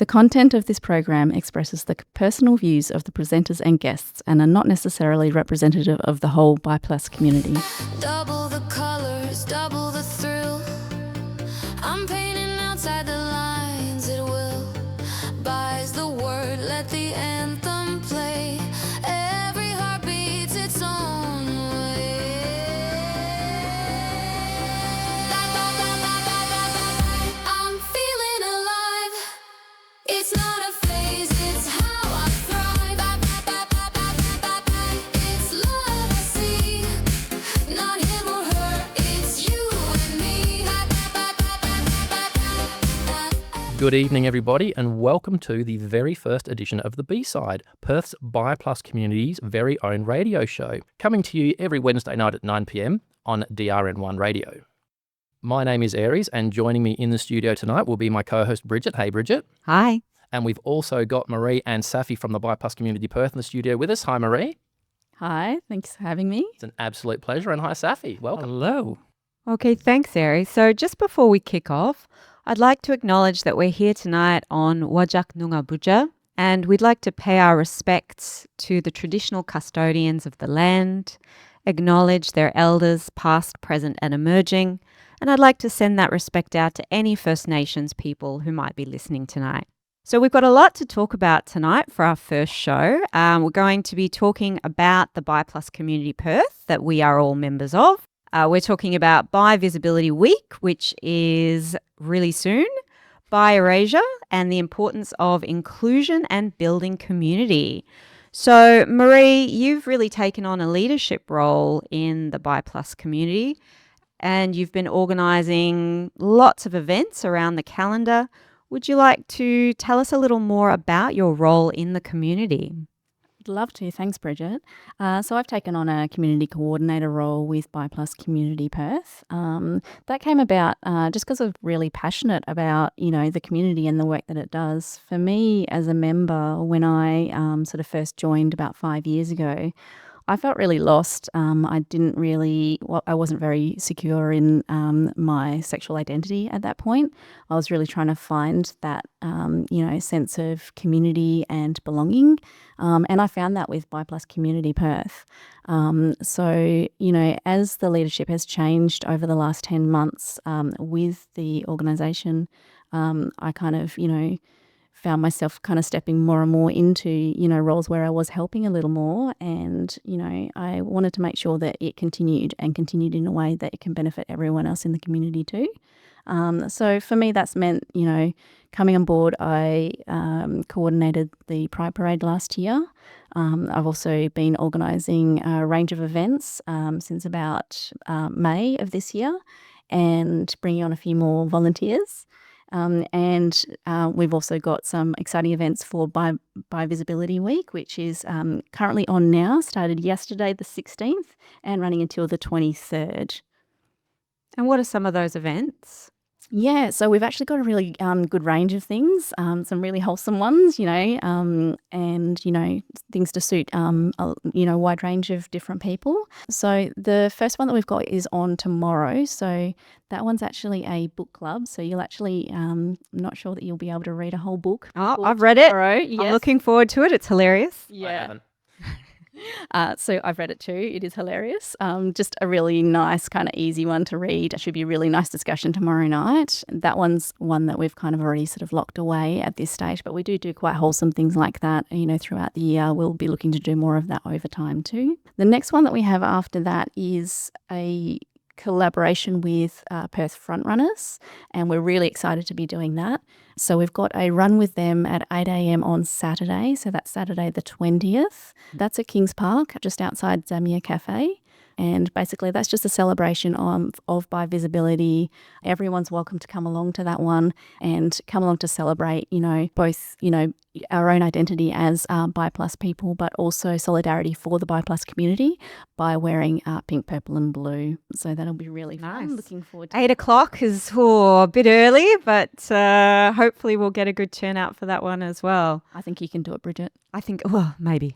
The content of this program expresses the personal views of the presenters and guests and are not necessarily representative of the whole Bi+ community. Double the colors, double the thrill. I'm painting outside the lines, it will. Bi's the word, let the anthem play. Every heart beats its own way. I'm feeling alive. It's not a phase, it's how I thrive. It's love I see, not him or her, it's you and me. Good evening, everybody, and welcome to the very first edition of The B-Side, Perth's Bi+ community's very own radio show, coming to you every Wednesday night at 9 p.m. on DRN1 Radio. My name is Ares, and joining me in the studio tonight will be my co-host Bridget. Hey, Bridget. Hi. And we've also got Marie and Safi from the Bi+ Community Perth in the studio with us. Hi, Marie. Hi, thanks for having me. It's an absolute pleasure. And hi, Safi. Welcome. Hello. Okay, thanks, Aries. So just before we kick off, I'd like to acknowledge that we're here tonight on Wajak Noongar Boodja, and we'd like to pay our respects to the traditional custodians of the land, acknowledge their elders past, present and emerging, and I'd like to send that respect out to any First Nations people who might be listening tonight. So we've got a lot to talk about tonight for our first show. We're going to be talking about the Bi+ Community Perth that we are all members of. We're talking about Bi Visibility Week, which is really soon, Bi Erasure, and the importance of inclusion and building community. So, Marie, you've really taken on a leadership role in the Bi+ community, and you've been organising lots of events around the calendar. Would you like to tell us a little more about your role in the community? I'd love to. Thanks, Bridget. So I've taken on a community coordinator role with Bi+ Community Perth. That came about just because I'm really passionate about, the community and the work that it does. For me as a member, when I sort of first joined about 5 years ago, I felt really lost. I wasn't very secure in my sexual identity at that point. I was really trying to find that, sense of community and belonging. And I found that with Bi+ Community Perth. So, as the leadership has changed over the last 10 months with the organisation, I kind of, found myself kind of stepping more and more into, roles where I was helping a little more. And, I wanted to make sure that it continued in a way that it can benefit everyone else in the community too. So for me, that's meant, coming on board, I coordinated the Pride Parade last year. I've also been organising a range of events since about May of this year and bringing on a few more volunteers. And we've also got some exciting events for Bi Visibility Week, which is currently on now, started yesterday the 16th and running until the 23rd. And what are some of those events? Yeah, so we've actually got a really good range of things, some really wholesome ones, and, things to suit, a wide range of different people. So the first one that we've got is on tomorrow. So that one's actually a book club. So you'll actually, I'm not sure that you'll be able to read a whole book. Oh, I've read it. Tomorrow. Yes. I'm looking forward to it. It's hilarious. I haven't. So I've read it too. It is hilarious. Just a really nice, kind of easy one to read. It should be a really nice discussion tomorrow night. That one's one that we've kind of already sort of locked away at this stage, but we do quite wholesome things like that, throughout the year. We'll be looking to do more of that over time too. The next one that we have after that is a collaboration with Perth Frontrunners, and we're really excited to be doing that. So we've got a run with them at 8 a.m. on Saturday, so that's Saturday the 20th. That's at Kings Park, just outside Zamia Cafe. And basically that's just a celebration of Bi Visibility. Everyone's welcome to come along to that one and come along to celebrate, both, our own identity as Bi+ people, but also solidarity for the Bi+ community by wearing pink, purple and blue. So that'll be really fun. Nice. Looking forward to 8 o'clock is a bit early, but hopefully we'll get a good turnout for that one as well. I think you can do it, Bridget. I think, well, maybe.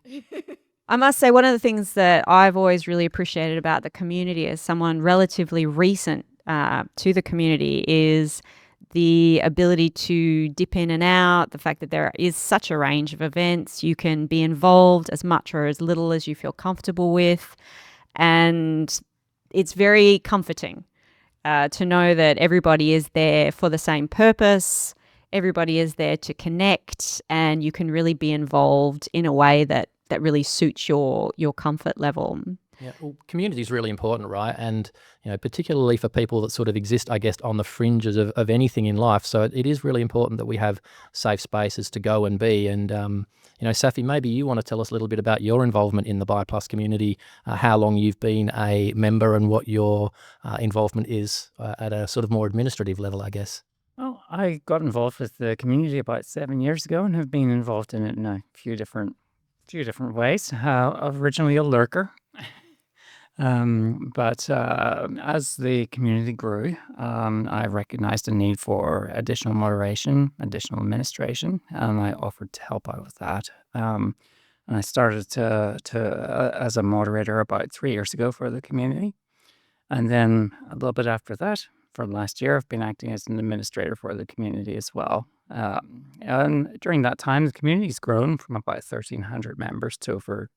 I must say one of the things that I've always really appreciated about the community as someone relatively recent to the community is the ability to dip in and out, the fact that there is such a range of events. You can be involved as much or as little as you feel comfortable with. And it's very comforting to know that everybody is there for the same purpose. Everybody is there to connect, and you can really be involved in a way that really suits your comfort level. Yeah, well, community is really important, right? And, particularly for people that sort of exist, I guess, on the fringes of anything in life. So it is really important that we have safe spaces to go and be. And, Safi, maybe you want to tell us a little bit about your involvement in the Bi Plus community, how long you've been a member and what your involvement is at a sort of more administrative level, I guess. Well, I got involved with the community about 7 years ago and have been involved in it in a few different ways. Originally a lurker. But as the community grew, I recognized a need for additional moderation, additional administration, and I offered to help out with that. And I started as a moderator about 3 years ago for the community. And then a little bit after that, for last year, I've been acting as an administrator for the community as well. And during that time, the community's grown from about 1,300 members to over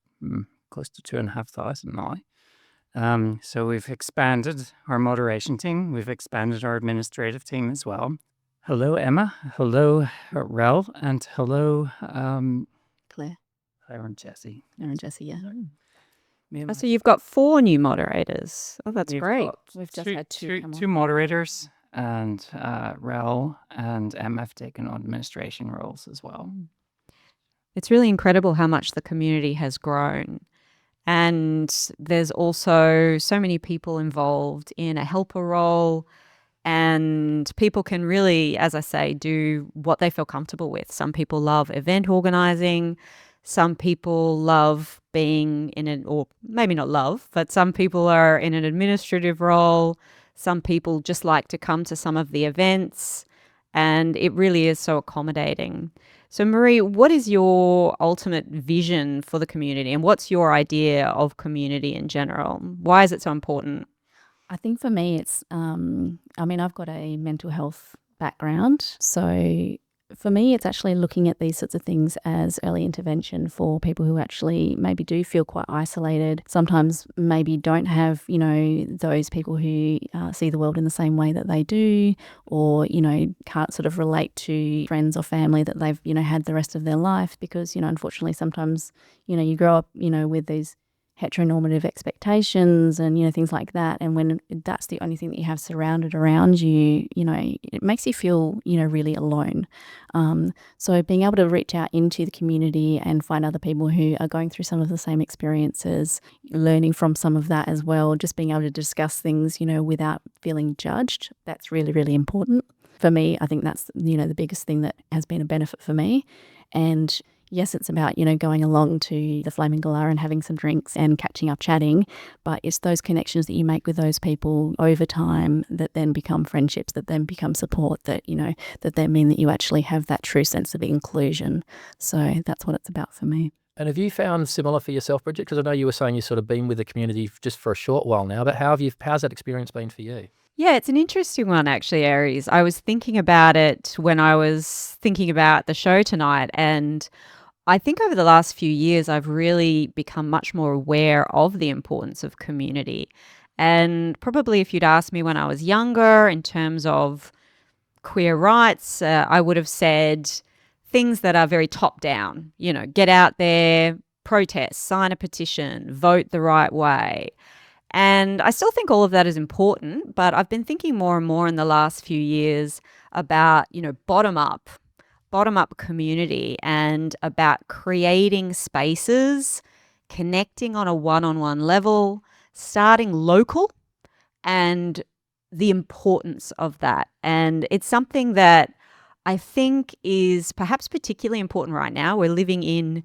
close to 2,500 now. So we've expanded our moderation team. We've expanded our administrative team as well. Hello, Emma. Hello, Rel. And hello, Claire. Claire and Jessie. Claire and Jessie, yeah. So you've got 4 new moderators. Oh, that's We've great. got We've just had two come on. two moderators, and Rel and Emma have taken on administration roles as well. It's really incredible how much the community has grown. And there's also so many people involved in a helper role, and people can really, as I say, do what they feel comfortable with. Some people love event organizing. Some people love being or maybe not love, but some people are in an administrative role. Some people just like to come to some of the events, and it really is so accommodating. So, Marie, what is your ultimate vision for the community, and what's your idea of community in general? Why is it so important? I think for me, it's, I've got a mental health background. So for me, it's actually looking at these sorts of things as early intervention for people who actually maybe do feel quite isolated, sometimes maybe don't have, those people who see the world in the same way that they do, or, can't sort of relate to friends or family that they've, had the rest of their life because, unfortunately, sometimes, you grow up, with these heteronormative expectations and, things like that. And when that's the only thing that you have surrounded around you, it makes you feel, really alone. So being able to reach out into the community and find other people who are going through some of the same experiences, learning from some of that as well, just being able to discuss things, without feeling judged, that's really, really important. For me, I think that's, the biggest thing that has been a benefit for me. And yes, it's about, going along to the Flaming Galah and having some drinks and catching up chatting, but it's those connections that you make with those people over time that then become friendships, that then become support, that, that then mean that you actually have that true sense of inclusion. So that's what it's about for me. And have you found similar for yourself, Bridget? Because I know you were saying you've sort of been with the community just for a short while now, but how's that experience been for you? Yeah, it's an interesting one, actually, Ares. I was thinking about it when I was thinking about the show tonight, and I think over the last few years, I've really become much more aware of the importance of community. And probably if you'd asked me when I was younger in terms of queer rights, I would have said things that are very top down, get out there, protest, sign a petition, vote the right way. And I still think all of that is important, but I've been thinking more and more in the last few years about, bottom up community and about creating spaces, connecting on a one-on-one level, starting local, and the importance of that. And it's something that I think is perhaps particularly important right now. We're living in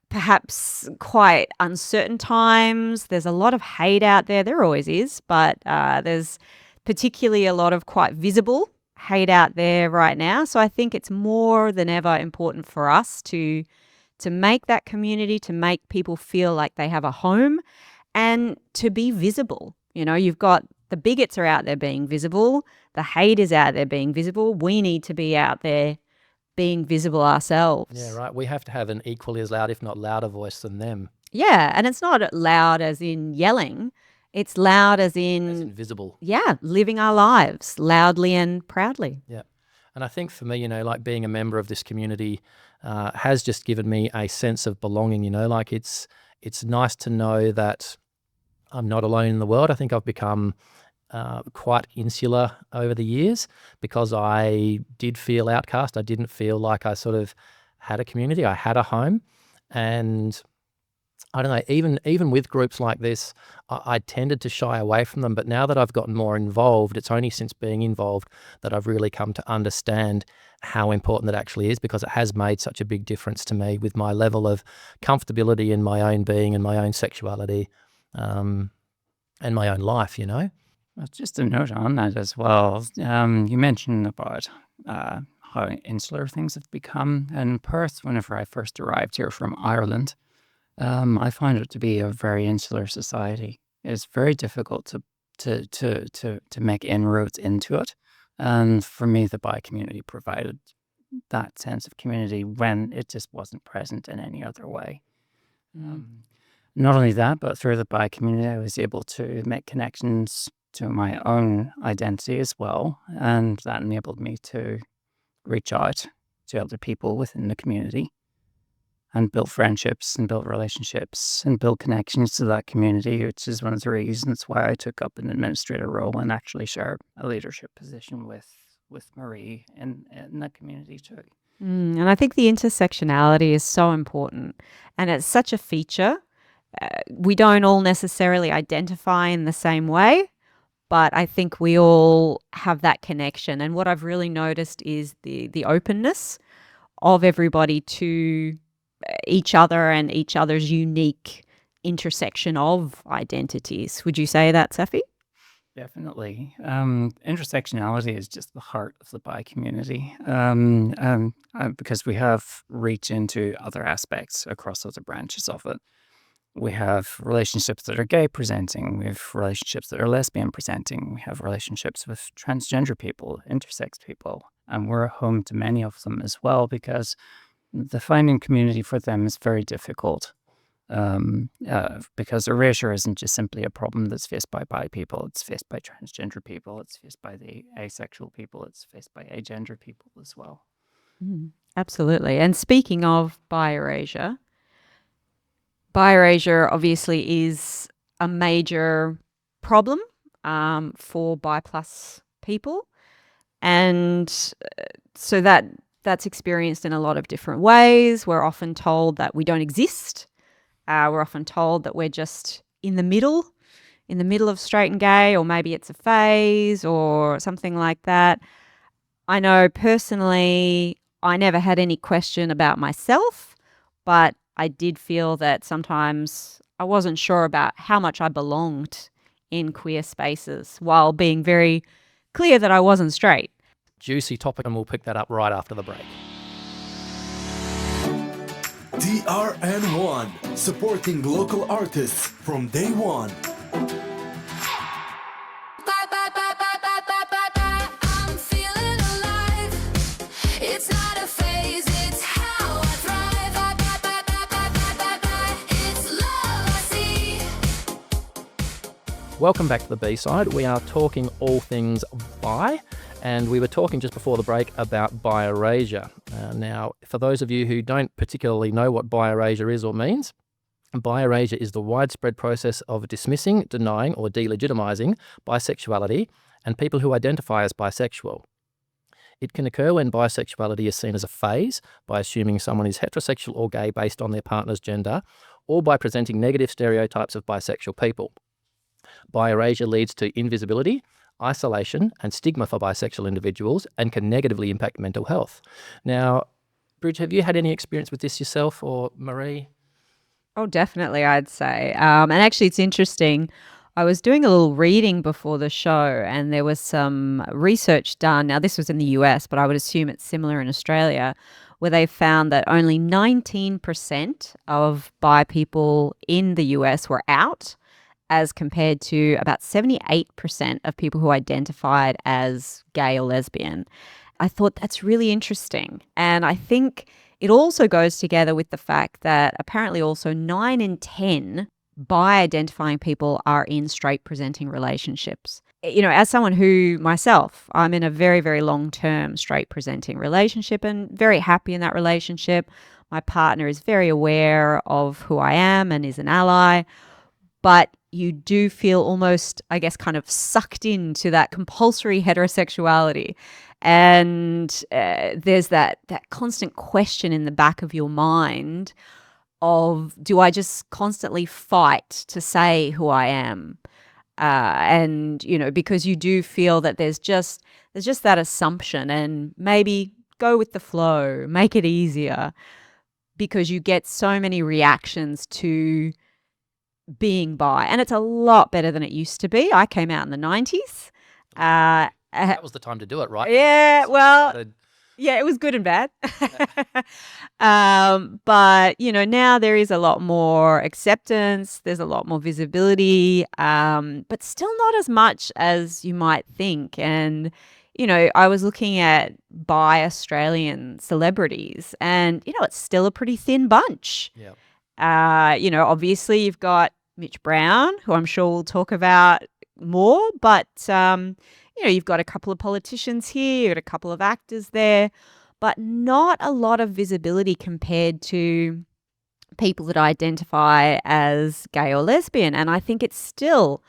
perhaps quite uncertain times. There's a lot of hate out there. There always is, but there's particularly a lot of quite visible hate out there right now. So I think it's more than ever important for us to make that community, to make people feel like they have a home and to be visible. You've got The bigots are out there being visible. The hate is out there being visible. We need to be out there being visible ourselves. Yeah, right. We have to have an equally as loud, if not louder voice than them. Yeah, and it's not loud as in yelling. It's loud as As in, invisible. living our lives loudly and proudly. Yeah. And I think for me, like being a member of this community has just given me a sense of belonging, like it's nice to know that I'm not alone in the world. I think I've become quite insular over the years because I did feel outcast. I didn't feel like I sort of had a community. I had a home. And I don't know, even with groups like this, I tended to shy away from them. But now that I've gotten more involved, it's only since being involved that I've really come to understand how important that actually is, because it has made such a big difference to me with my level of comfortability in my own being and my own sexuality and my own life, Well, just a note on that as well. You mentioned about how insular things have become. And in Perth, whenever I first arrived here from Ireland, I find it to be a very insular society. It's very difficult to make inroads into it. And for me, the Bi community provided that sense of community when it just wasn't present in any other way. Not only that, but through the Bi community, I was able to make connections to my own identity as well. And that enabled me to reach out to other people within the community and build friendships and build relationships and build connections to that community, which is one of the reasons why I took up an administrator role and actually shared a leadership position with Marie in that community too. And I think the intersectionality is so important, and it's such a feature. We don't all necessarily identify in the same way, but I think we all have that connection. And what I've really noticed is the openness of everybody to each other and each other's unique intersection of identities. Would you say that, Safi? Definitely. Intersectionality is just the heart of the Bi community because we have reach into other aspects across other branches of it. We have relationships that are gay presenting. We have relationships that are lesbian presenting. We have relationships with transgender people, intersex people, and we're home to many of them as well because the finding community for them is very difficult. Because erasure isn't just simply a problem that's faced by bi people, it's faced by transgender people, it's faced by the asexual people, it's faced by agender people as well. Absolutely. And speaking of bi erasure obviously is a major problem for bi plus people. And so that's experienced in a lot of different ways. We're often told that we don't exist. We're often told that we're just in the middle of straight and gay, or maybe it's a phase or something like that. I know personally, I never had any question about myself, but I did feel that sometimes I wasn't sure about how much I belonged in queer spaces while being very clear that I wasn't straight. Juicy topic, and we'll pick that up right after the break. TRN1, supporting local artists from day one. I'm feeling alive. It's not a phase, it's how I thrive. It's love I see. Welcome back to the B-side. We are talking all things bi, and we were talking just before the break about bi erasure. Now, for those of you who don't particularly know what bi erasure is or means, bi erasure is the widespread process of dismissing, denying, or delegitimizing bisexuality and people who identify as bisexual. It can occur when bisexuality is seen as a phase, by assuming someone is heterosexual or gay based on their partner's gender, or by presenting negative stereotypes of bisexual people. Bi erasure leads to invisibility, isolation, and stigma for bisexual individuals, and can negatively impact mental health. Now, Bridge, have you had any experience with this yourself, or Marie? Oh, definitely, I'd say. And actually, it's interesting. I was doing a little reading before the show, and there was some research done. Now, this was in the US, but I would assume it's similar in Australia, where they found that only 19% of bi people in the US were out, as compared to about 78% of people who identified as gay or lesbian. I thought that's really interesting. And I think it also goes together with the fact that apparently also 9 in 10 bi-identifying people are in straight presenting relationships. You know, as someone who myself, I'm in a very, very long-term straight presenting relationship and very happy in that relationship. My partner is very aware of who I am and is an ally. But you do feel almost, I guess, kind of sucked into that compulsory heterosexuality. And there's that constant question in the back of your mind of, do I just constantly fight to say who I am? And, you know, because you do feel that there's just that assumption, and maybe go with the flow, make it easier, because you get so many reactions to being bi, and it's a lot better than it used to be. I came out in the 90s. That was the time to do it, right? Yeah, well, Started- yeah, it was good and bad. But, you know, now there is a lot more acceptance. There's a lot more visibility, but still not as much as you might think. And, you know, I was looking at bi Australian celebrities, and, you know, it's still a pretty thin bunch. Yeah. You know, obviously you've got Mitch Brown, who I'm sure we'll talk about more, but, you know, you've got a couple of politicians here, you've got a couple of actors there, but not a lot of visibility compared to people that identify as gay or lesbian. And I think it's still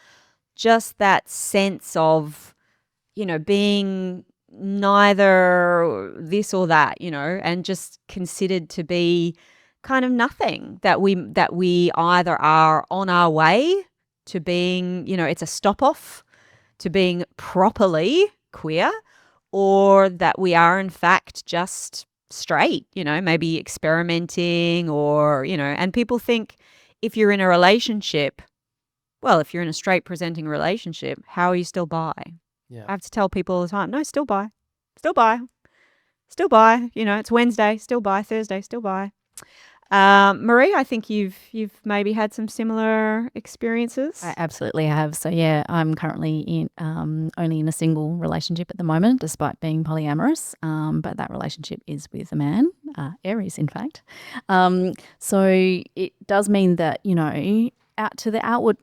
just that sense of, you know, being neither this or that, you know, and just considered to be kind of nothing, that we either are on our way to being, you know, it's a stop off to being properly queer, or that we are in fact just straight, you know, maybe experimenting, or, you know, and people think if you're in a relationship, well, if you're in a straight presenting relationship, how are you still bi? Yeah. I have to tell people all the time, no, still bi, still bi, still bi, you know, it's Wednesday, still bi, Thursday, still bi. Marie, I think you've maybe had some similar experiences. I absolutely have. So yeah, I'm currently in only in a single relationship at the moment, despite being polyamorous. But that relationship is with a man, Ares, in fact. So it does mean that, you know, out to the outward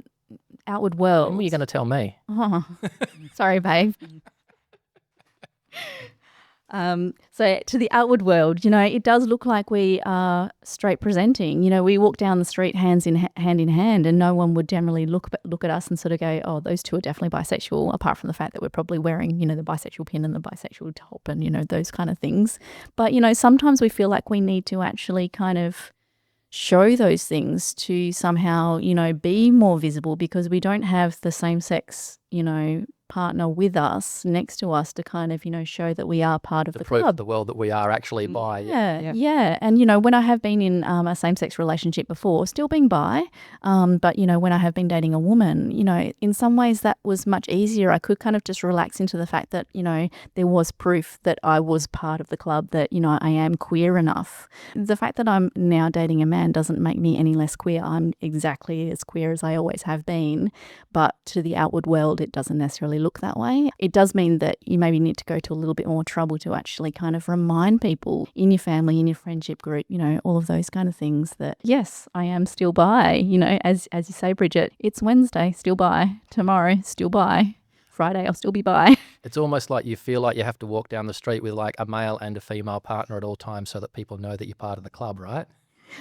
world. When were you going to tell me? Oh, sorry, babe. So to the outward world, you know, it does look like we are straight presenting. You know, we walk down the street hand in hand, and no one would generally look at us and sort of go, oh, those two are definitely bisexual, apart from the fact that we're probably wearing, you know, the bisexual pin and the bisexual top and, you know, those kind of things. But, you know, sometimes we feel like we need to actually kind of show those things to somehow, you know, be more visible, because we don't have the same sex, you know, partner with us next to us to kind of, you know, show that we are part of To the prove to club. the world that we are actually bi. Yeah. And, you know, when I have been in a same-sex relationship before, still being bi, but, you know, when I have been dating a woman, you know, in some ways that was much easier. I could kind of just relax into the fact that, you know, there was proof that I was part of the club, that, you know, I am queer enough. The fact that I'm now dating a man doesn't make me any less queer. I'm exactly as queer as I always have been, but to the outward world, it doesn't necessarily look that way. It does mean that you maybe need to go to a little bit more trouble to actually kind of remind people in your family, in your friendship group, you know, all of those kind of things, that yes, I am still bi. You know, as you say, Bridget, it's Wednesday, still bi. Tomorrow, still bi. Friday, I'll still be bi. It's almost like you feel like you have to walk down the street with like a male and a female partner at all times so that people know that you're part of the club, right?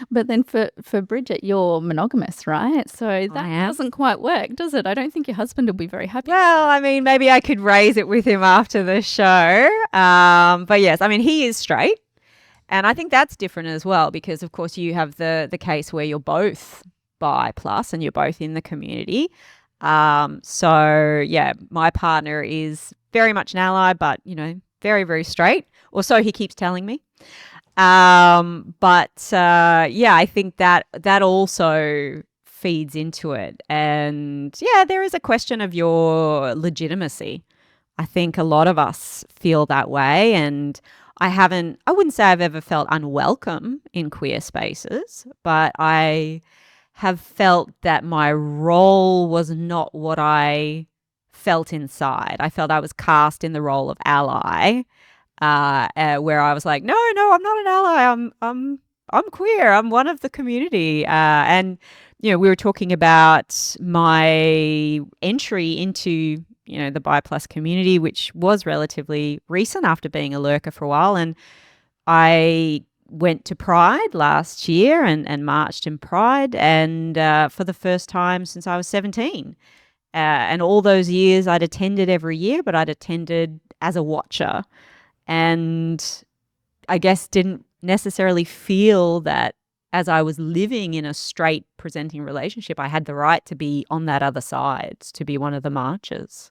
But then for Bridget, you're monogamous, right? So that am. doesn't quite work, does it? I don't think your husband will be very happy. Well, I mean, maybe I could raise it with him after the show. But yes, I mean, he is straight. And I think that's different as well, because, of course, you have the case where you're both bi plus and you're both in the community. So, yeah, my partner is very much an ally, but, you know, very, very straight. Or so he keeps telling me. Yeah, I think that also feeds into it. And yeah, there is a question of your legitimacy. I think a lot of us feel that way, and I wouldn't say I've ever felt unwelcome in queer spaces, but I have felt that my role was not what I felt inside. I felt I was cast in the role of ally, where I was like, no, I'm not an ally. I'm queer. I'm one of the community. And we were talking about my entry into the Bi Plus community, which was relatively recent after being a lurker for a while, and I went to Pride last year and marched in Pride, and for the first time since I was 17. And all those years I'd attended every year, but I'd attended as a watcher, and I guess didn't necessarily feel that as I was living in a straight presenting relationship, I had the right to be on that other side, to be one of the marchers.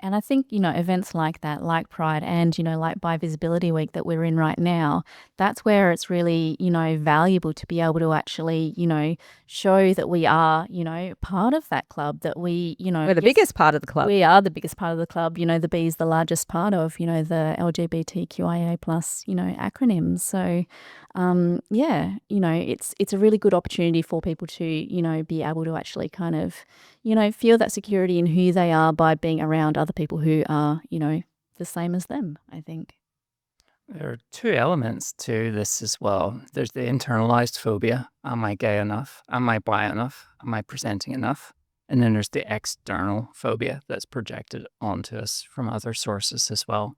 And I think, events like that, like Pride and, like Bi Visibility Week that we're in right now, that's where it's really, valuable to be able to actually, show that we are, part of that club, that we, We're the biggest part of the club. We are the biggest part of the club. The B is the largest part of, the LGBTQIA plus, acronyms. So, it's a really good opportunity for people to, be able to actually kind of, feel that security in who they are by being around other people who are, the same as them, I think. There are two elements to this as well. There's the internalized phobia. Am I gay enough? Am I bi enough? Am I presenting enough? And then there's the external phobia that's projected onto us from other sources as well.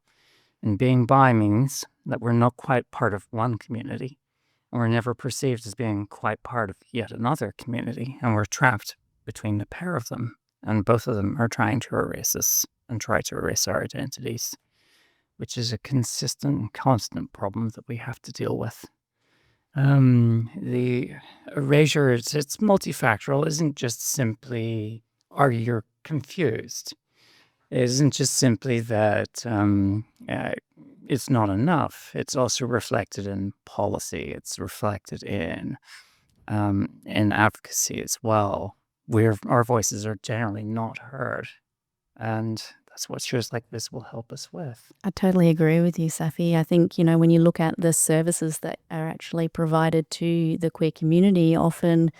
And being bi means that we're not quite part of one community, and we're never perceived as being quite part of yet another community, and we're trapped between the pair of them. And both of them are trying to erase us and try to erase our identities, which is a consistent and constant problem that we have to deal with. The erasure, it's multifactorial. It isn't just simply, are you confused? It isn't just simply that it's not enough. It's also reflected in policy. It's reflected in advocacy as well, where our voices are generally not heard. And that's what shows like this will help us with. I totally agree with you, Safi. I think, when you look at the services that are actually provided to the queer community, often,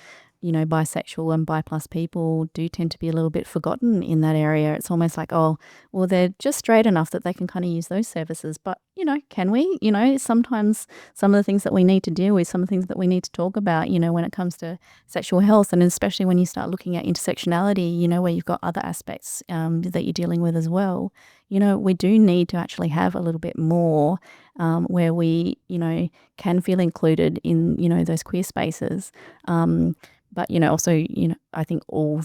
bisexual and bi plus people do tend to be a little bit forgotten in that area. It's almost like, oh, well, they're just straight enough that they can kind of use those services. But, can we? Sometimes some of the things that we need to deal with, some of the things that we need to talk about, when it comes to sexual health, and especially when you start looking at intersectionality, where you've got other aspects that you're dealing with as well. We do need to actually have a little bit more where we, can feel included in, those queer spaces. But, also, I think all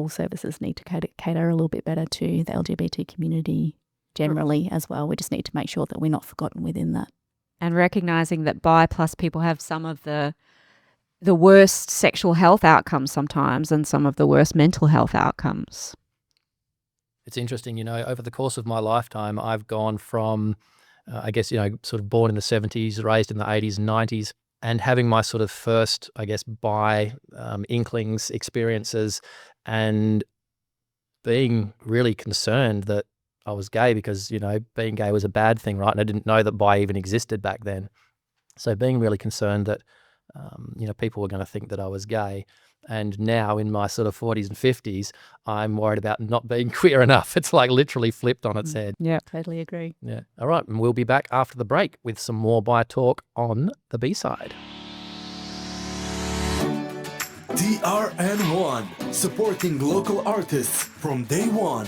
services need to cater a little bit better to the LGBT community generally as well. We just need to make sure that we're not forgotten within that. And recognising that bi plus people have some of the worst sexual health outcomes sometimes, and some of the worst mental health outcomes. It's interesting, over the course of my lifetime, I've gone from, sort of born in the 70s, raised in the 80s and 90s, and having my sort of first, bi inklings, experiences, and being really concerned that I was gay because, being gay was a bad thing, right? And I didn't know that bi even existed back then. So being really concerned that, people were going to think that I was gay. And now in my sort of 40s and 50s, I'm worried about not being queer enough. It's like literally flipped on its head. Yeah, totally agree. Yeah. All right. And we'll be back after the break with some more bi talk on the B-side. TRN1, supporting local artists from day one.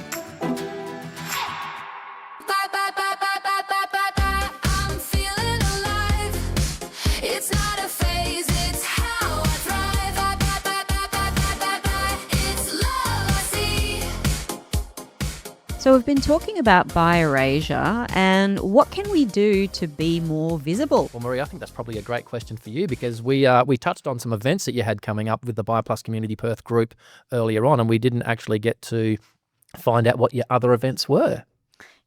I'm feeling alive. It's not a phase, it's how I thrive. It's love I see. So we've been talking about bi erasure, and what can we do to be more visible? Well, Marie, I think that's probably a great question for you, because we touched on some events that you had coming up with the Bi Plus Community Perth group earlier on, and we didn't actually get to find out what your other events were.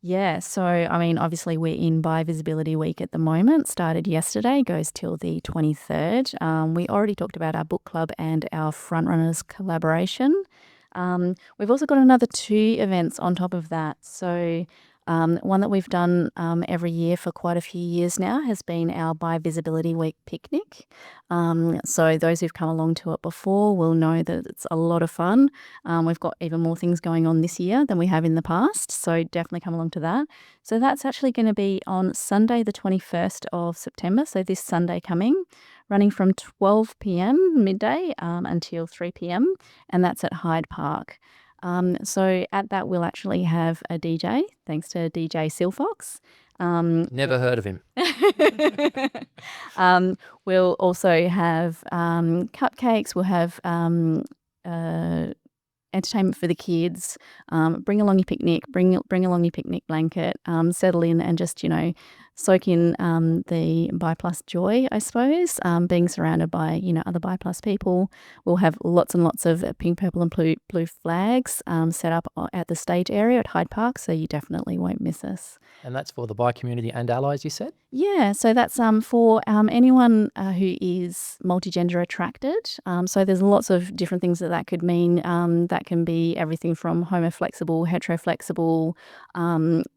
Yeah, so obviously we're in Bi Visibility Week at the moment. Started yesterday, goes till the 23rd. We already talked about our book club and our Frontrunners collaboration. We've also got another 2 events on top of that. So One that we've done every year for quite a few years now has been our Bi Visibility Week picnic. So those who've come along to it before will know that it's a lot of fun. We've got even more things going on this year than we have in the past, so definitely come along to that. So that's actually going to be on Sunday the 21st of September, so this Sunday coming, running from 12 p.m. midday until 3 p.m, and that's at Hyde Park. So at that we'll actually have a DJ, thanks to DJ Silfox. Never heard of him. We'll also have cupcakes. We'll have entertainment for the kids. Bring along your picnic. Bring along your picnic blanket. Settle in and just soak in the Bi Plus joy, I suppose. Being surrounded by other Bi Plus people. We'll have lots and lots of pink, purple, and blue flags set up at the stage area at Hyde Park, so you definitely won't miss us. And that's for the Bi community and allies, you said? Yeah, so that's for anyone who is multigender attracted. So there's lots of different things that could mean. That can be everything from homoflexible, heteroflexible,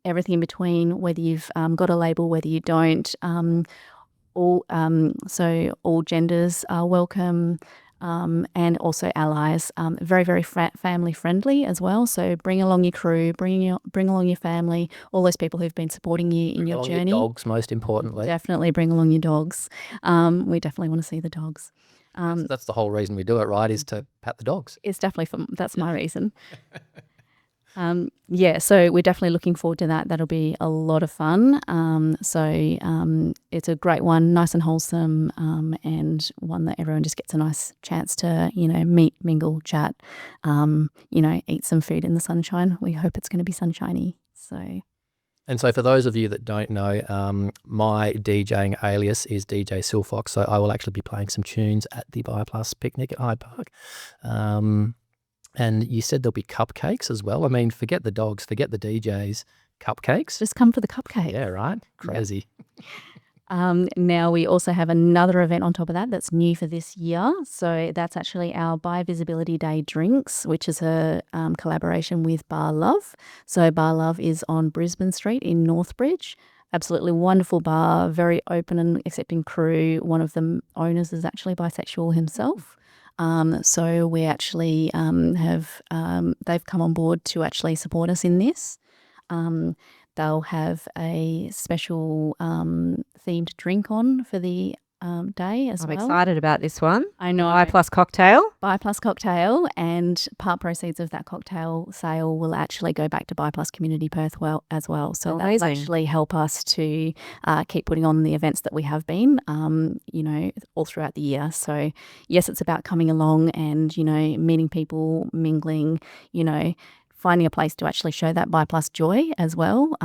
everything in between, whether you've got a label, whether you don't. So all genders are welcome. And also allies, very, very family friendly as well. So bring along your crew, bring along your family, all those people who've been supporting you in your journey. Your dogs, most importantly. Definitely bring along your dogs. We definitely want to see the dogs. That's the whole reason we do it, right? Is to pat the dogs. It's definitely that's my reason. So we're definitely looking forward to that. That'll be a lot of fun. It's a great one, nice and wholesome, and one that everyone just gets a nice chance to, meet, mingle, chat, eat some food in the sunshine. We hope it's going to be sunshiny. And so for those of you that don't know, my DJing alias is DJ Silfox, so I will actually be playing some tunes at the Bi Plus picnic at Hyde Park. And you said there'll be cupcakes as well. I mean, forget the dogs, forget the DJs, cupcakes. Just come for the cupcake. Yeah, right? Crazy. Now we also have another event on top of that that's new for this year. So that's actually our Bi Visibility Day drinks, which is a collaboration with Bar Love. So Bar Love is on Brisbane Street in Northbridge. Absolutely wonderful bar, very open and accepting crew. One of the owners is actually bisexual himself. So we actually they've come on board to actually support us in this. They'll have a special themed drink on for the day as well. I'm excited about this one. I know. Bi Plus cocktail. Bi Plus cocktail, and part proceeds of that cocktail sale will actually go back to Bi Plus Community Perth as well. So that'll actually help us to keep putting on the events that we have been, all throughout the year. So yes, it's about coming along and, meeting people, mingling, finding a place to actually show that Bi Plus joy as well,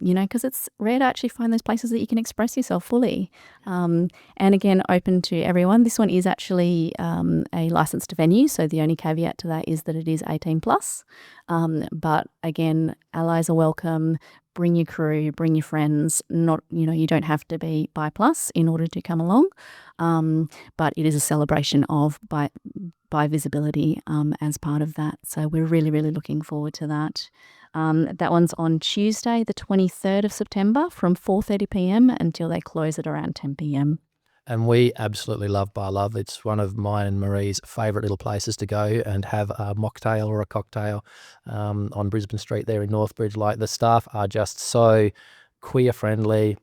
because it's rare to actually find those places that you can express yourself fully. And again, open to everyone. This one is actually a licensed venue, so the only caveat to that is that it is 18 plus. But again, allies are welcome. Bring your crew, bring your friends. You don't have to be Bi Plus in order to come along, but it is a celebration of Bi visibility as part of that. So we're really, really looking forward to that. That one's on Tuesday, the 23rd of September from 4:30 p.m. until they close at around 10 p.m. And we absolutely love Bar Love. It's one of mine and Marie's favourite little places to go and have a mocktail or a cocktail on Brisbane Street there in Northbridge. Like, the staff are just so queer friendly.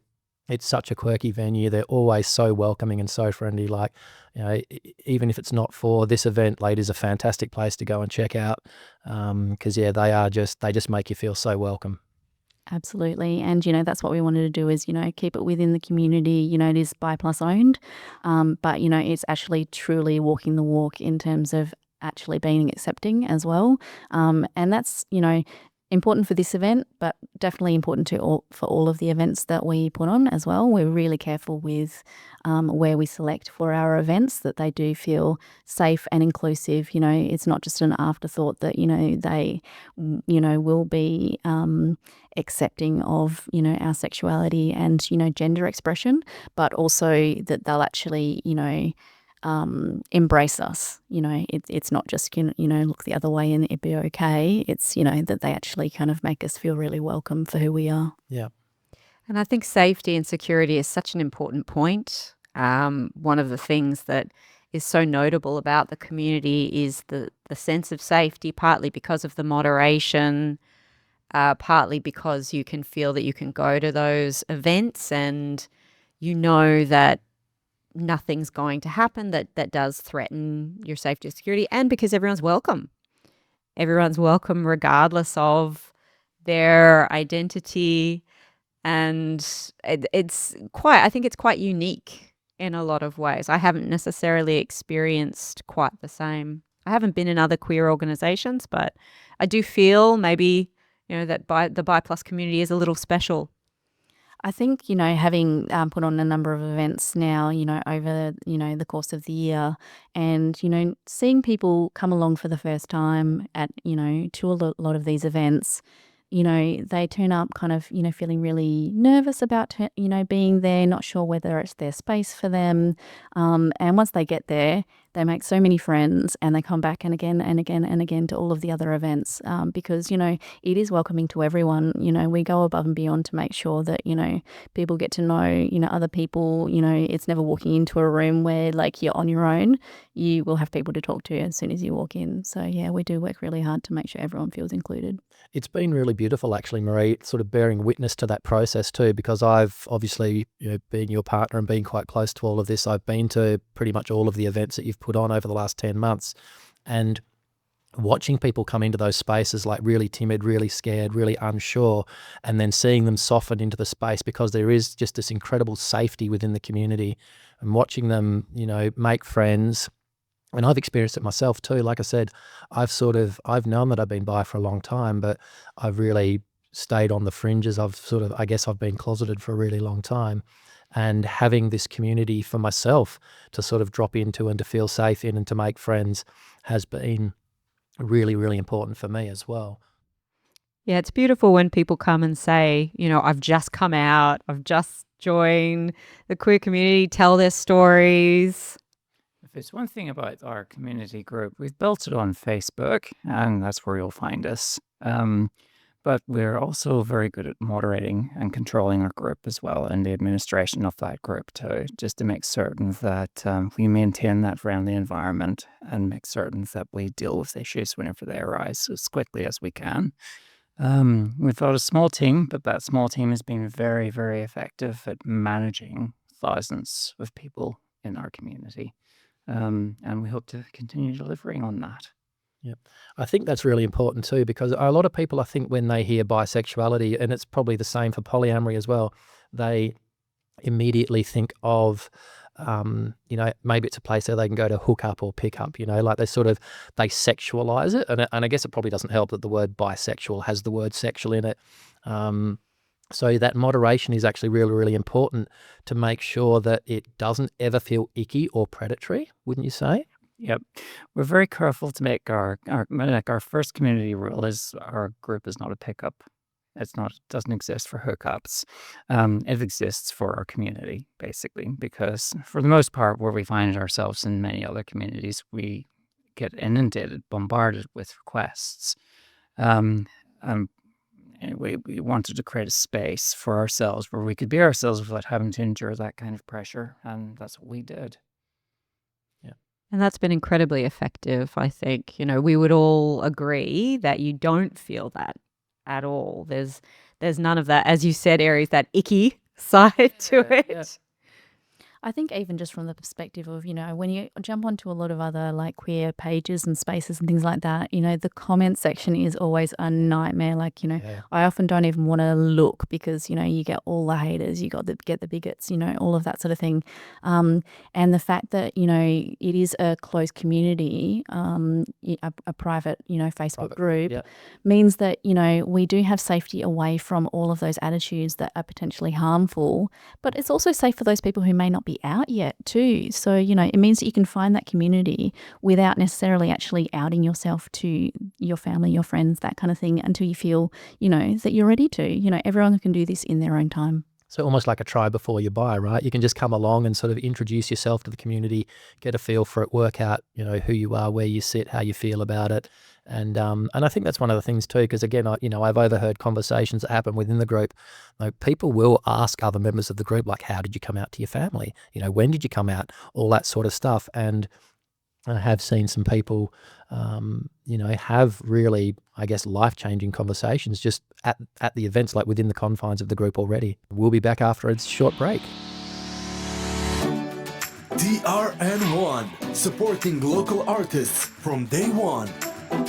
It's such a quirky venue. They're always so welcoming and so friendly. Like, even if it's not for this event, Late is a fantastic place to go and check out because, they just make you feel so welcome. Absolutely. And, that's what we wanted to do is, keep it within the community. It is Bi Plus owned, but, it's actually truly walking the walk in terms of actually being accepting as well. And that's, important for this event, but definitely important for all of the events that we put on as well. We're really careful with where we select for our events, that they do feel safe and inclusive. It's not just an afterthought that, they, will be accepting of, our sexuality and, gender expression, but also that they'll actually, embrace us. It's not just, look the other way and it'd be okay. It's, that they actually kind of make us feel really welcome for who we are. Yeah. And I think safety and security is such an important point. One of the things that is so notable about the community is the sense of safety, partly because of the moderation, partly because you can feel that you can go to those events and that nothing's going to happen that does threaten your safety or security, and because everyone's welcome. Everyone's welcome regardless of their identity. And I think it's quite unique in a lot of ways. I haven't necessarily experienced quite the same. I haven't been in other queer organizations, but I do feel maybe, that the Bi Plus community is a little special. I think, having put on a number of events now, over, the course of the year, and, seeing people come along for the first time at, to a lot of these events, they turn up kind of, feeling really nervous about, being there, not sure whether it's their space for them. And once they get there, they make so many friends and they come back and again and again and again to all of the other events because, it is welcoming to everyone. We go above and beyond to make sure that, people get to know, other people. It's never walking into a room where like you're on your own. You will have people to talk to as soon as you walk in. So, yeah, we do work really hard to make sure everyone feels included. It's been really beautiful, actually, Marie, sort of bearing witness to that process too, because I've obviously, being your partner and being quite close to all of this, I've been to pretty much all of the events that you've put on over the last 10 months. And watching people come into those spaces like really timid, really scared, really unsure, and then seeing them soften into the space because there is just this incredible safety within the community, and watching them, make friends. And I've experienced it myself too. Like I said, I've known that I've been bi for a long time, but I've really stayed on the fringes. I guess I've been closeted for a really long time. And having this community for myself to sort of drop into and to feel safe in and to make friends has been really, really important for me as well. Yeah, it's beautiful when people come and say, I've just come out, I've just joined the queer community, tell their stories. If it's one thing about our community group, we've built it on Facebook, and that's where you'll find us. But we're also very good at moderating and controlling our group as well, and the administration of that group too, just to make certain that we maintain that friendly environment and make certain that we deal with issues whenever they arise as quickly as we can. We've got a small team, but that small team has been very, very effective at managing thousands of people in our community. And we hope to continue delivering on that. Yep. I think that's really important too, because a lot of people, I think, when they hear bisexuality, and it's probably the same for polyamory as well, they immediately think of, maybe it's a place where they can go to hook up or pick up, like they sexualize it. And I guess it probably doesn't help that the word bisexual has the word sexual in it. So that moderation is actually really, really important to make sure that it doesn't ever feel icky or predatory, wouldn't you say? Yep. We're very careful to make our first community rule is our group is not a pickup. It doesn't exist for hookups. It exists for our community, basically, because for the most part, where we find ourselves in many other communities, we get inundated, bombarded with requests. Anyway, we wanted to create a space for ourselves where we could be ourselves without having to endure that kind of pressure, and that's what we did. Yeah. And that's been incredibly effective, I think. We would all agree that you don't feel that at all. There's none of that, as you said, Ares, that icky side to it. Yeah. I think even just from the perspective of, when you jump onto a lot of other like queer pages and spaces and things like that, the comment section is always a nightmare. Like, Yeah. I often don't even want to look because, you get all the haters, you get the bigots, all of that sort of thing. And the fact that, it is a closed community, a private, Facebook group Yeah. means that, we do have safety away from all of those attitudes that are potentially harmful, but it's also safe for those people who may not be out yet too. So, it means that you can find that community without necessarily actually outing yourself to your family, your friends, that kind of thing, until you feel, that you're ready to. Everyone can do this in their own time. So almost like a try before you buy, right? You can just come along and sort of introduce yourself to the community, get a feel for it, work out, who you are, where you sit, how you feel about it. And I think that's one of the things too, because again, I've overheard conversations that happen within the group. Like, people will ask other members of the group, like, how did you come out to your family? When did you come out? All that sort of stuff. And I have seen some people, have really, I guess, life-changing conversations just at the events, like within the confines of the group already. We'll be back after a short break. DRN1, supporting local artists from day one. I'm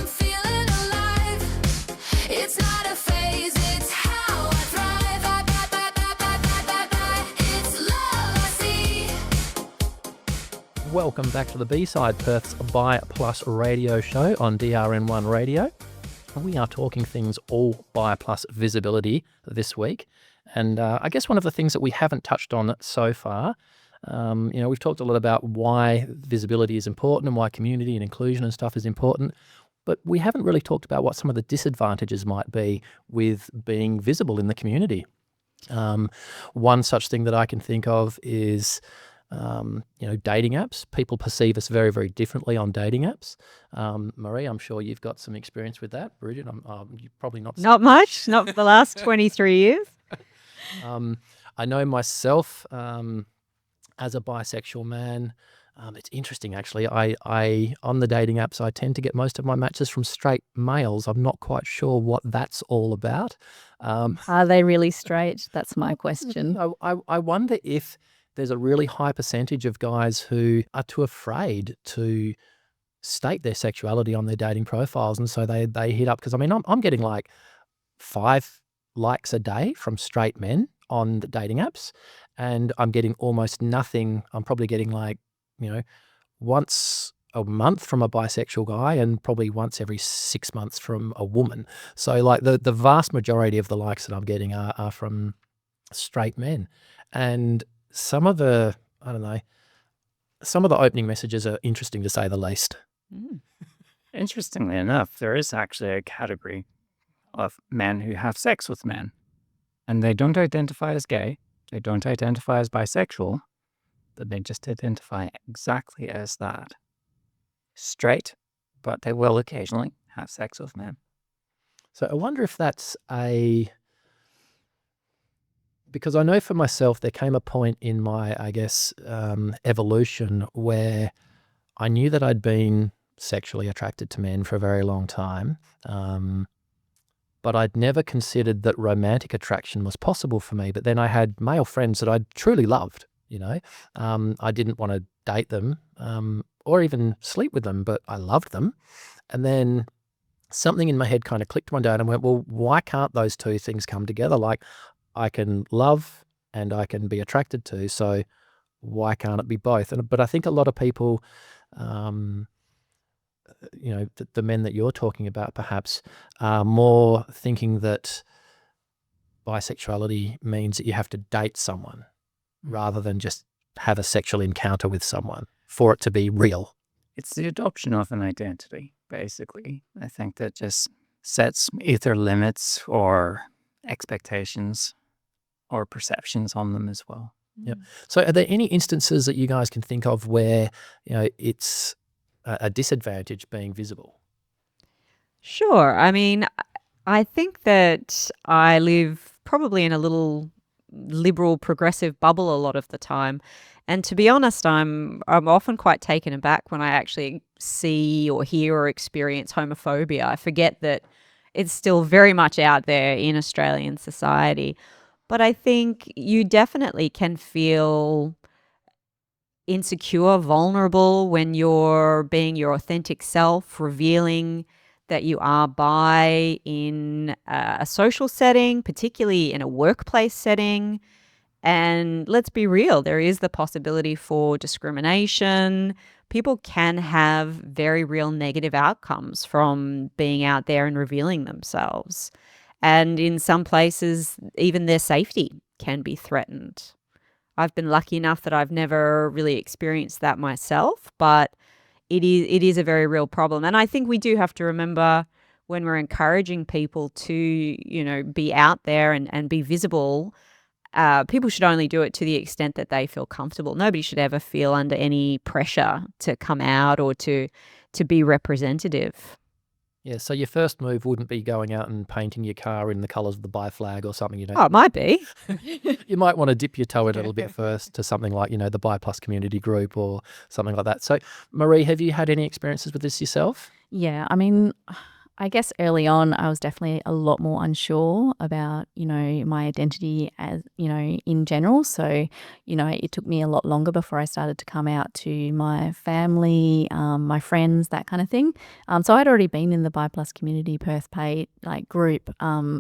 feeling alive. It's not a phase, it's how I thrive. It's love I see. Welcome back to the B-Side, Perth's Bi Plus radio show on DRN1 Radio. We are talking things all Bi Plus visibility this week. And I guess one of the things that we haven't touched on so far, we've talked a lot about why visibility is important and why community and inclusion and stuff is important, but we haven't really talked about what some of the disadvantages might be with being visible in the community. One such thing that I can think of is, dating apps. People perceive us very, very differently on dating apps. Marie, I'm sure you've got some experience with that. Bridget, you're probably not. Not much, not for the last 23 years. I know myself, as a bisexual man, it's interesting actually. I on the dating apps, I tend to get most of my matches from straight males. I'm not quite sure what that's all about. Are they really straight? That's my question. I wonder if there's a really high percentage of guys who are too afraid to state their sexuality on their dating profiles, and so they hit up, because I'm getting like 5 likes a day from straight men on the dating apps, and I'm getting almost nothing. I'm probably getting like, once a month from a bisexual guy and probably once every 6 months from a woman. So like the vast majority of the likes that I'm getting are from straight men. And some of the opening messages are interesting, to say the least. Interestingly enough, there is actually a category of men who have sex with men, and they don't identify as gay, they don't identify as bisexual, but they just identify exactly as that. Straight, but they will occasionally have sex with men. So I wonder if that's because I know for myself there came a point in my, I guess, evolution where I knew that I'd been sexually attracted to men for a very long time, but I'd never considered that romantic attraction was possible for me. But then I had male friends that I truly loved, I didn't want to date them or even sleep with them, but I loved them. And then something in my head kind of clicked one day, and I went, well, why can't those two things come together? Like, I can love and I can be attracted to, so why can't it be both? But I think a lot of people, the men that you're talking about perhaps, are more thinking that bisexuality means that you have to date someone rather than just have a sexual encounter with someone for it to be real. It's the adoption of an identity, basically. I think that just sets either limits or expectations or perceptions on them as well. Yep. So are there any instances that you guys can think of where, it's a disadvantage being visible? Sure. I think that I live probably in a little liberal progressive bubble a lot of the time. And to be honest, I'm often quite taken aback when I actually see or hear or experience homophobia. I forget that it's still very much out there in Australian society. But I think you definitely can feel insecure, vulnerable when you're being your authentic self, revealing that you are bi in a social setting, particularly in a workplace setting. And let's be real, there is the possibility for discrimination. People can have very real negative outcomes from being out there and revealing themselves. And in some places, even their safety can be threatened. I've been lucky enough that I've never really experienced that myself, but it is a very real problem. And I think we do have to remember when we're encouraging people to, be out there and be visible, people should only do it to the extent that they feel comfortable. Nobody should ever feel under any pressure to come out or to be representative. Yeah, so your first move wouldn't be going out and painting your car in the colours of the Bi flag or something, Oh, it might be. You might want to dip your toe in a little bit first to something like, the Bi Plus community group or something like that. So, Marie, have you had any experiences with this yourself? Yeah, I mean, I guess early on, I was definitely a lot more unsure about, my identity as, in general. So, it took me a lot longer before I started to come out to my family, my friends, that kind of thing. So I'd already been in the Bi Plus Community Perth group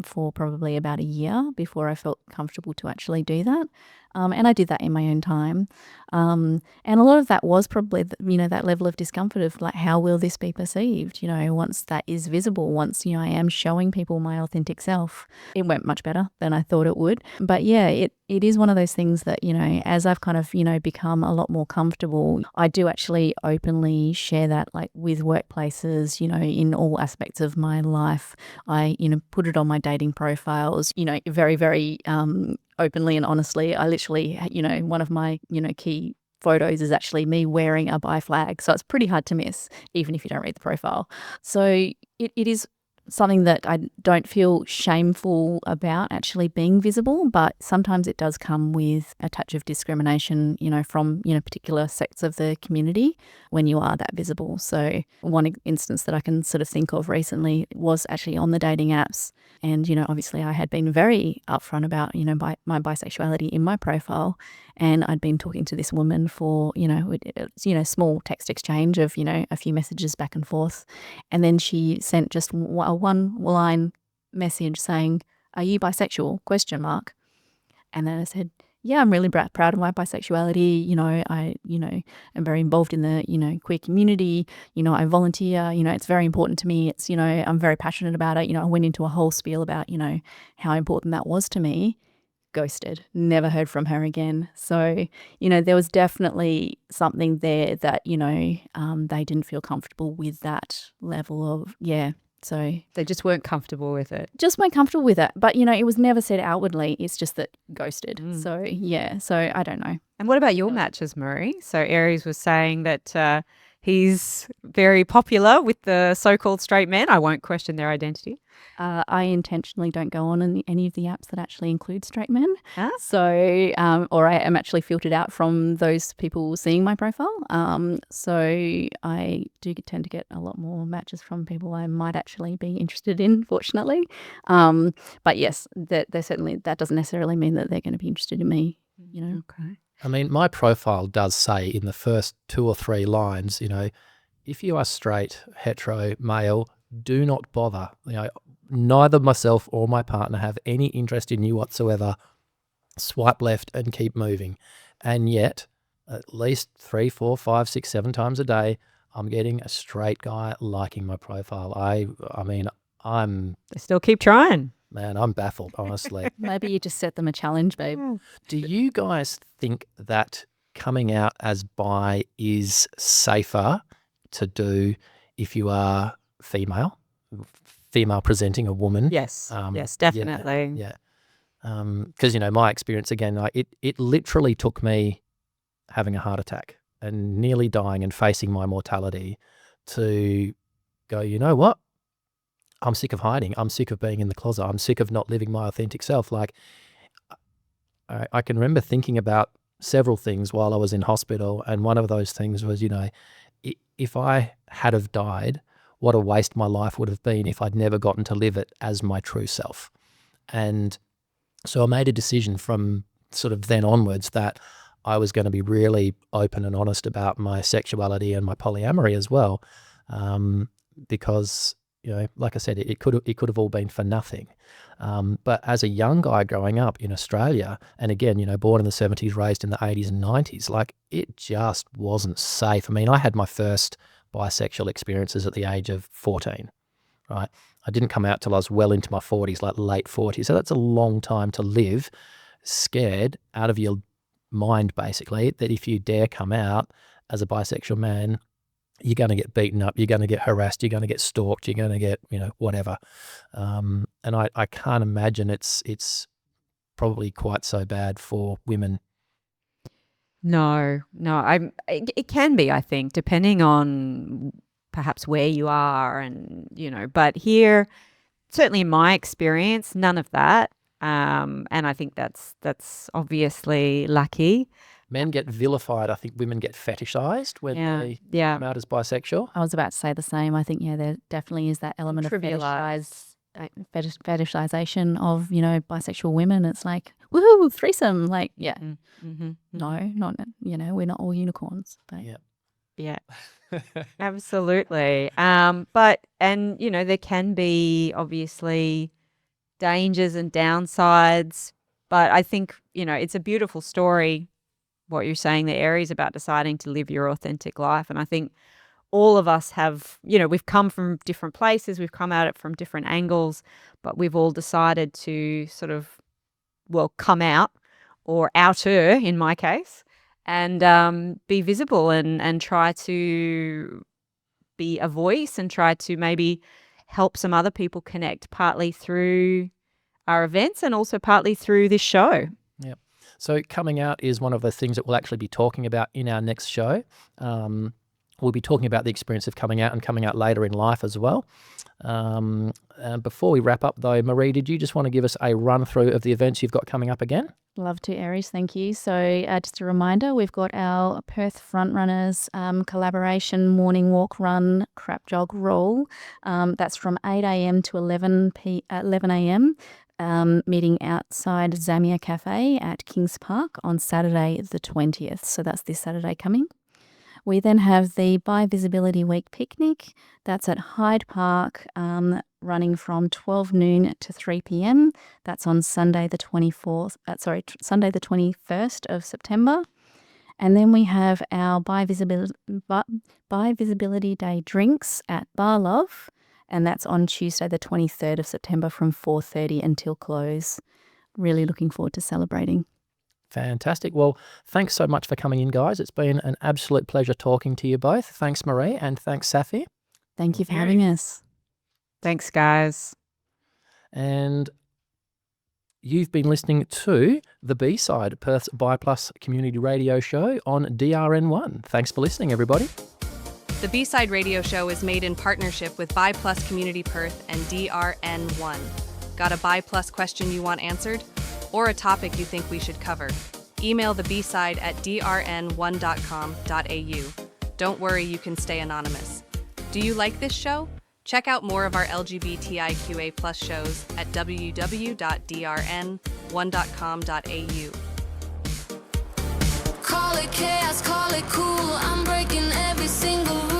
for probably about a year before I felt comfortable to actually do that. And I did that in my own time. And a lot of that was probably, that level of discomfort of like, how will this be perceived? Once that is visible, once, I am showing people my authentic self, it went much better than I thought it would. But yeah, it is one of those things that, as I've kind of, become a lot more comfortable, I do actually openly share that like with workplaces, in all aspects of my life. I, put it on my dating profiles, very, very, openly and honestly. I literally, one of my, key photos is actually me wearing a Bi flag. So it's pretty hard to miss, even if you don't read the profile. So it is something that I don't feel shameful about actually being visible, but sometimes it does come with a touch of discrimination, from, particular sects of the community when you are that visible. So one instance that I can sort of think of recently was actually on the dating apps. And, obviously I had been very upfront about, my bisexuality in my profile. And I'd been talking to this woman for, small text exchange of, a few messages back and forth. And then she sent just a one-line message saying, "Are you bisexual?" ? And then I said, "Yeah, I'm really proud of my bisexuality. I, am very involved in the, queer community. I volunteer. It's very important to me. It's, I'm very passionate about it." I went into a whole spiel about, how important that was to me. Ghosted. Never heard from her again. So, there was definitely something there that, they didn't feel comfortable with that level of, So They just weren't comfortable with it. just weren't comfortable with it. But, it was never said outwardly. It's just that ghosted. So, so I don't know. And what about your matches, Marie? So Ares was saying that he's very popular with the so-called straight men. I won't question their identity. I intentionally don't go on any of the apps that actually include straight men. Huh? So, or I am actually filtered out from those people seeing my profile. So I do tend to get a lot more matches from people I might actually be interested in, fortunately. But yes, that doesn't necessarily mean that they're going to be interested in me, Okay. I mean, my profile does say in the first 2 or 3 lines, if you are straight, hetero, male, do not bother. Neither myself or my partner have any interest in you whatsoever. Swipe left and keep moving. And yet, at least 3, 4, 5, 6, 7 times a day, I'm getting a straight guy liking my profile. I mean, They still keep trying. man, I'm baffled, honestly. Maybe you just set them a challenge, babe. Do you guys think that coming out as bi is safer to do if you are female presenting, a woman? Yes. Yes, definitely. Yeah. Because, my experience, again, it literally took me having a heart attack and nearly dying and facing my mortality to go, you know what? I'm sick of hiding. I'm sick of being in the closet. I'm sick of not living my authentic self. Like, I can remember thinking about several things while I was in hospital, and one of those things was, if I had have died, what a waste my life would have been if I'd never gotten to live it as my true self. And so I made a decision from sort of then onwards that I was going to be really open and honest about my sexuality and my polyamory as well, because, like I said, it could have all been for nothing. But as a young guy growing up in Australia, and again, born in the 70s, raised in the 80s and 90s, like, it just wasn't safe. I mean, I had my first bisexual experiences at the age of 14, right? I didn't come out till I was well into my 40s, like late 40s. So that's a long time to live scared out of your mind, basically, that if you dare come out as a bisexual man, you're going to get beaten up, you're going to get harassed, you're going to get stalked, you're going to get, whatever. And I can't imagine it's probably quite so bad for women. No. It can be, I think, depending on perhaps where you are and, but here, certainly in my experience, none of that. And I think that's obviously lucky. Men get vilified. I think women get fetishized when they come out as bisexual. I was about to say the same. I think, there definitely is that element of fetishization of, bisexual women. It's like, woohoo, threesome. Like, no, not, we're not all unicorns. But Yeah, absolutely. But there can be obviously dangers and downsides, but I think, it's a beautiful story, what you're saying there, Aries, about deciding to live your authentic life. And I think all of us have, we've come from different places, we've come at it from different angles, but we've all decided to sort of, come out, or outer in my case, and be visible and try to be a voice and try to maybe help some other people connect, partly through our events and also partly through this show. Yep. So coming out is one of the things that we'll actually be talking about in our next show. We'll be talking about the experience of coming out and coming out later in life as well. Before we wrap up though, Marie, did you just want to give us a run through of the events you've got coming up again? Love to, Aries. Thank you. So just a reminder, we've got our Perth Frontrunners collaboration morning walk, run, crap jog, roll. That's from 8 a.m. to 11 a.m. Meeting outside Zamia Cafe at Kings Park on Saturday the 20th. So that's this Saturday coming. We then have the Bi Visibility Week picnic. That's at Hyde Park, running from 12 noon to 3 p.m. That's on Sunday the 21st of September. And then we have our Bi Visibility Day drinks at Bar Love, and that's on Tuesday the 23rd of September from 4:30 until close. Really looking forward to celebrating. Fantastic. Well, thanks so much for coming in, guys. It's been an absolute pleasure talking to you both. Thanks, Marie, and thanks, Safi. Thank you for having us. Thanks, guys. And you've been listening to The B-Side, Perth's Bi Plus community radio show on DRN1. Thanks for listening, everybody. The B-Side radio show is made in partnership with Bi Plus Community Perth and DRN1. Got a Bi Plus question you want answered? Or a topic you think we should cover? Email the B-Side at drn1.com.au. Don't worry, you can stay anonymous. Do you like this show? Check out more of our LGBTIQA plus shows at www.drn1.com.au. Call it chaos, call it cool. I'm breaking every single rule.